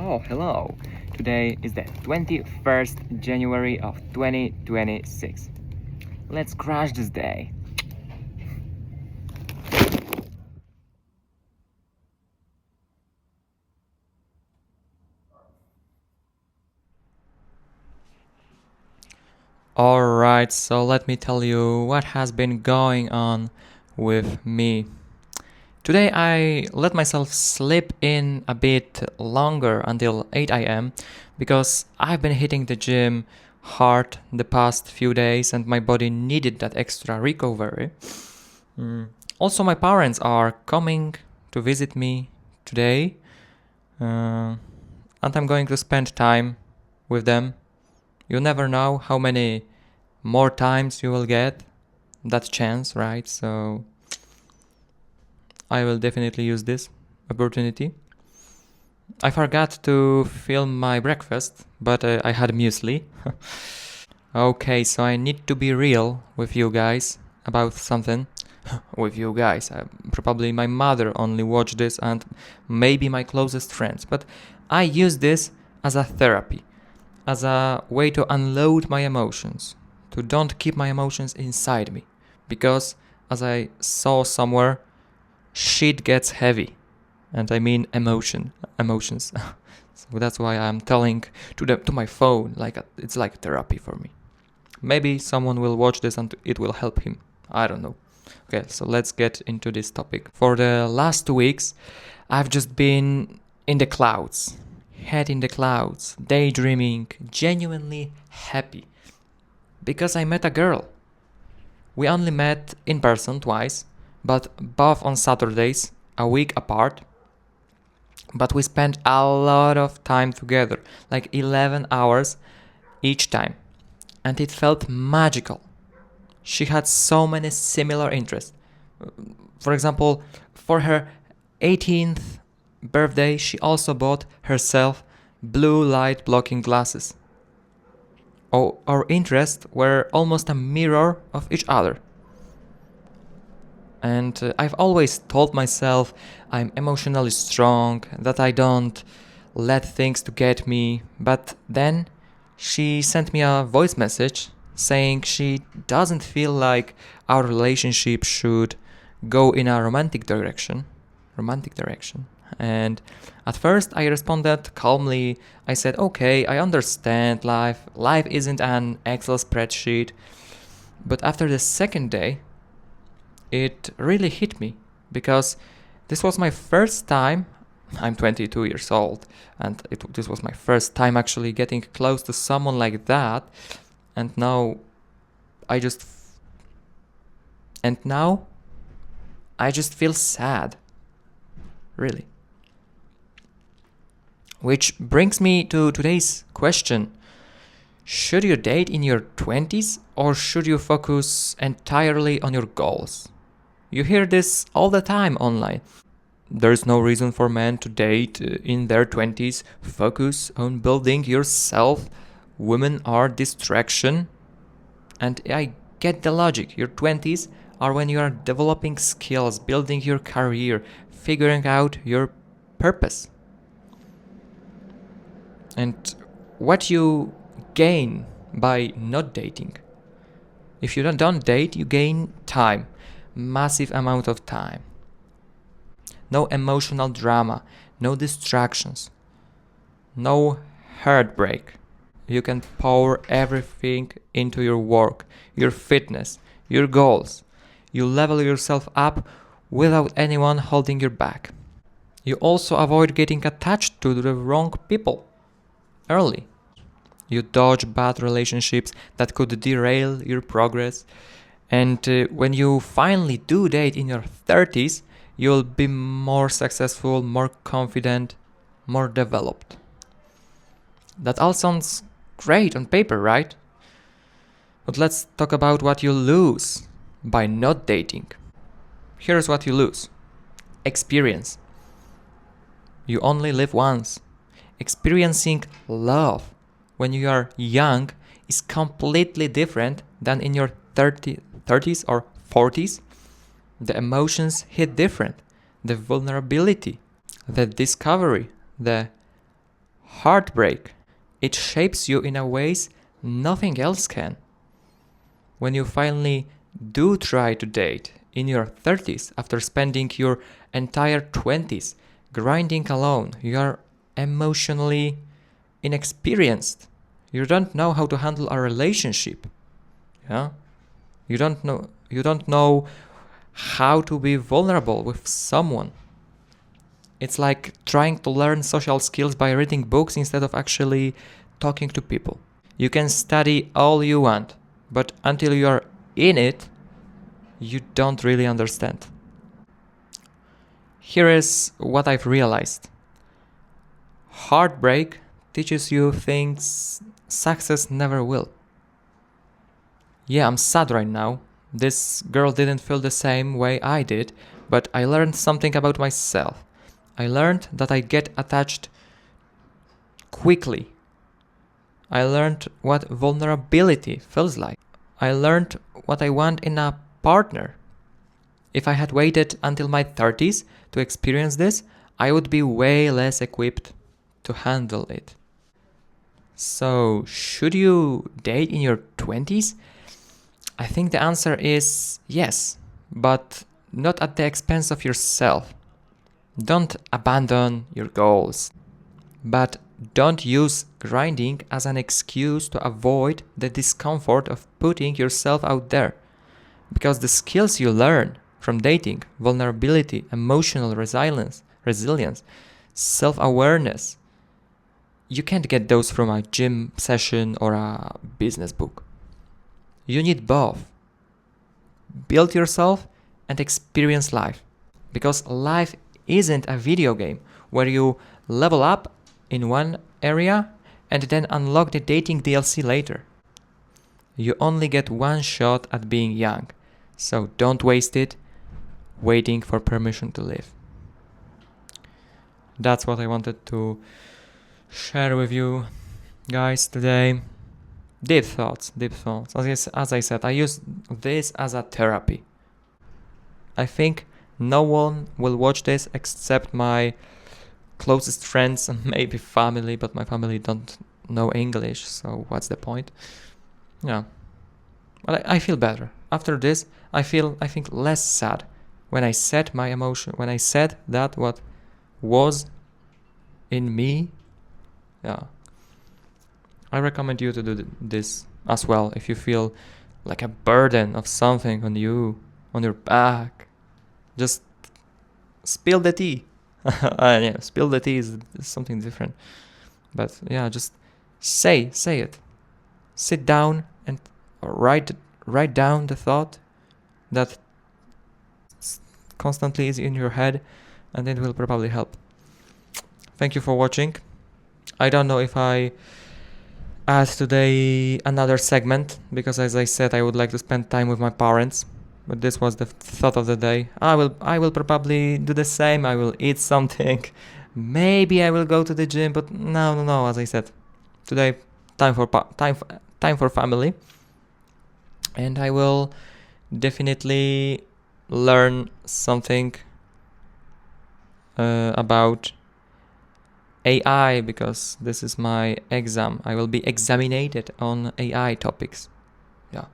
Oh, hello. Today is the 21st January of 2026. Let's crash this day. Alright, so let me tell you what has been going on with me. Today I let myself sleep in a bit longer until 8 am because I've been hitting the gym hard the past few days and my body needed that extra recovery. Also, my parents are coming to visit me today, and I'm going to spend time with them. You never know how many more times you will get that chance, right? So I will definitely use this opportunity. I forgot to film my breakfast, but I had muesli. Okay, so I need to be real with you guys about something. With you guys. Probably my mother only watched this and maybe my closest friends. But I use this as a therapy, as a way to unload my emotions, to don't keep my emotions inside me. Because as I saw somewhere, shit gets heavy. And I mean emotions. So that's why I'm telling to my phone it's like therapy for me. Maybe someone will watch this and it will help him. I don't know. Okay, so let's get into this topic. For the last 2 weeks, I've just been in the clouds, head in the clouds, daydreaming, genuinely happy. Because I met a girl. We only met in person twice, but both on Saturdays, a week apart. But we spent a lot of time together, like 11 hours each time. And it felt magical. She had so many similar interests. For example, for her 18th birthday, she also bought herself blue light blocking glasses. Oh, our interests were almost a mirror of each other. And I've always told myself I'm emotionally strong, that I don't let things to get me. But then she sent me a voice message saying she doesn't feel like our relationship should go in a romantic direction. And at first I responded calmly. I said, okay, I understand life isn't an Excel spreadsheet. But after the second day, it really hit me because this was my first time. I'm 22 years old, and this was my first time actually getting close to someone like that. And now I just feel sad. Really. Which brings me to today's question. Should you date in your 20s or should you focus entirely on your goals? You hear this all the time online. There's no reason for men to date in their 20s. Focus on building yourself. Women are distraction. And I get the logic. Your 20s are when you are developing skills, building your career, figuring out your purpose. And what you gain by not dating. If you don't date, you gain time. Massive amount of time. No emotional drama, no distractions, no heartbreak. You can pour everything into your work, your fitness, your goals. You level yourself up without anyone holding your back. You also avoid getting attached to the wrong people early. You dodge bad relationships that could derail your progress. And when you finally do date in your 30s, you'll be more successful, more confident, more developed. That all sounds great on paper, right? But let's talk about what you lose by not dating. Here's what you lose. Experience. You only live once. Experiencing love when you are young is completely different than in your 30s or 40s. The emotions hit different. The vulnerability, the discovery, the Heartbreak. It shapes you in a ways nothing else can. When you finally do try to date in your 30s after spending your entire 20s grinding alone, you are emotionally inexperienced. You don't know how to handle a relationship. Yeah? You don't know how to be vulnerable with someone. It's like trying to learn social skills by reading books instead of actually talking to people. You can study all you want, but until you are in it, you don't really understand. Here is what I've realized. Heartbreak teaches you things success never will. Yeah, I'm sad right now. This girl didn't feel the same way I did, but I learned something about myself. I learned that I get attached quickly. I learned what vulnerability feels like. I learned what I want in a partner. If I had waited until my 30s to experience this, I would be way less equipped to handle it. So, should you date in your 20s? I think the answer is yes, but not at the expense of yourself. Don't abandon your goals, but don't use grinding as an excuse to avoid the discomfort of putting yourself out there. Because the skills you learn from dating, vulnerability, emotional resilience, self-awareness, you can't get those from a gym session or a business book. You need both. Build yourself and experience life. Because life isn't a video game where you level up in one area and then unlock the dating DLC later. You only get one shot at being young, so don't waste it waiting for permission to live. That's what I wanted to share with you guys today. Deep thoughts. As I said, I use this as a therapy. I think no one will watch this except my closest friends and maybe family, but my family don't know English, so what's the point? Yeah. But I feel better. After this, I think less sad when I said my emotion, when I said that what was in me. Yeah. I recommend you to do this as well if you feel like a burden of something on you, on your back. Just spill the tea. Yeah, spill the tea is something different. But yeah, just say it. Sit down and write down the thought that constantly is in your head, and it will probably help. Thank you for watching. I don't know if I add today another segment, because as I said, I would like to spend time with my parents, but this was the thought of the day. I will probably do the same. I will eat something. Maybe I will go to the gym, but no, as I said, today time for family, and I will definitely learn something about AI, because this is my exam. I will be examinated on AI topics. Yeah,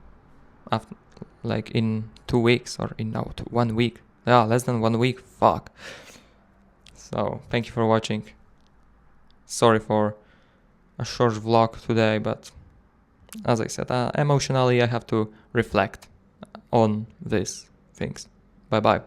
after, like in 2 weeks or in 1 week. Yeah, less than 1 week. Fuck. So thank you for watching. Sorry for a short vlog today, but as I said, emotionally I have to reflect on these things. Bye bye.